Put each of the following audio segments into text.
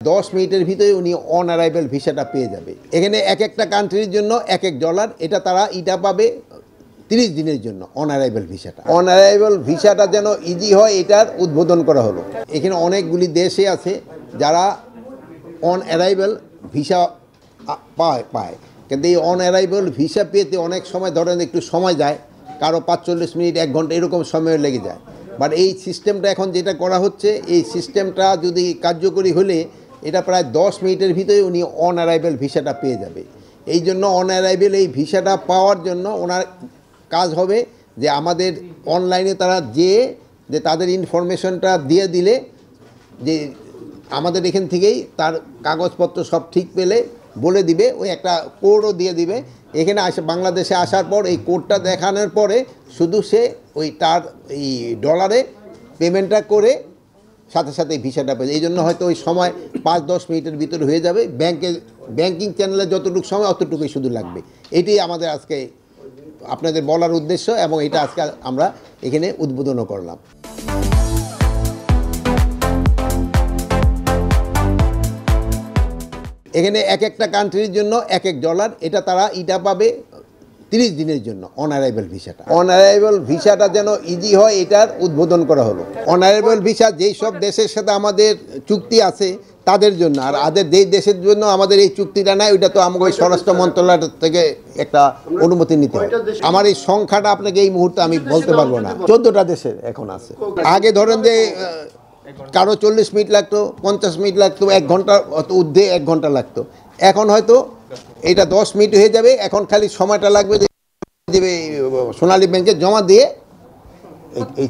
10 মিনিটের ভিতরে উনি অন অ্যারাইভেল ভিসাটা পেয়ে যাবে। এখানে এক একটা কান্ট্রির জন্য এক এক ডলার, এটা তারা পাবে 30 দিনের জন্য অন অ্যারাইভেল ভিসাটা। অন অ্যারাইভেল ভিসাটা যেন ইজি হয় এটার উদ্বোধন করা হলো। এখানে অনেকগুলি দেশে আছে যারা অন অ্যারাইভেল ভিসা পায়, কিন্তু এই অন অ্যারাইভেল ভিসা পেতে অনেক সময় ধরেন একটু সময় যায়, কারো 45 মিনিট 1 ঘন্টা এরকম সময় লেগে যায়। বাট এই সিস্টেমটা এখন যেটা করা হচ্ছে, এই সিস্টেমটা যদি কার্যকরী হলে এটা প্রায় 10 মিনিটের ভিতরে উনি অন অ্যারাইভেল ভিসাটা পেয়ে যাবে। এই জন্য অন অ্যারাইভেল এই ভিসাটা পাওয়ার জন্য ওনার কাজ হবে যে আমাদের অনলাইনে তারা যে তাদের ইনফরমেশনটা দিয়ে দিলে যে আমাদের এখান থেকেই তার কাগজপত্র সব ঠিক পেলে বলে দিবে, ওই একটা কোডও দিয়ে দিবে। এখানে বাংলাদেশে আসার পর এই কোডটা দেখানোর পরে শুধু সে ওই তার এই ডলারে পেমেন্টটা করে সাথে সাথে ভিসাটা পেয়ে। এই জন্য হয়তো ওই সময় 5-10 মিনিটের ভিতরে হয়ে যাবে। ব্যাংকিং চ্যানেলে যতটুকু সময় অতটুকুই শুধু লাগবে। এটাই আমাদের আজকে আপনাদের বলার উদ্দেশ্য, এবং এটা আজকে আমরা এখানে উদ্বোধনও করলাম। এখানে এক একটা কান্ট্রির জন্য এক এক ডলার, এটা তারা পাবে 30 দিনের জন্য অন অ্যারাইভেল ভিসাটা। অন অ্যারাইভেল ভিসাটা যেন ইজি হয় এটার উদ্বোধন করা হলো। অন অ্যারাইভেল ভিসা যেই সব দেশের সাথে আমাদের চুক্তি আছে তাদের জন্য, আর যেই দেশের জন্য আমাদের এই চুক্তিটা নাই ওইটা তো আমাকে ওই স্বরাষ্ট্র মন্ত্রণালয় থেকে একটা অনুমতি নিতে হয়। আমার এই সংখ্যাটা আপনাকে এই মুহূর্তে আমি বলতে পারবো না। 14টা দেশের এখন আছে। আগে ধরেন যে কারো 40 মিনিট লাগতো, 50 মিনিট লাগতো, 1 ঘন্টা ঊর্ধ্বে 1 ঘন্টা লাগতো। এখন হয়তো এটা 10 মিনিট হয়ে যাবে। এখন খালি সময়টা লাগবে যে সোনালী ব্যাংকে জমা দিয়ে এই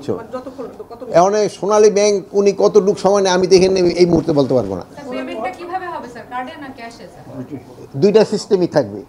এখন সোনালী ব্যাংক উনি কতটুকু সময় নেয় আমি দেখে এই মুহূর্তে বলতে পারবো না। দুইটা সিস্টেমই থাকবে।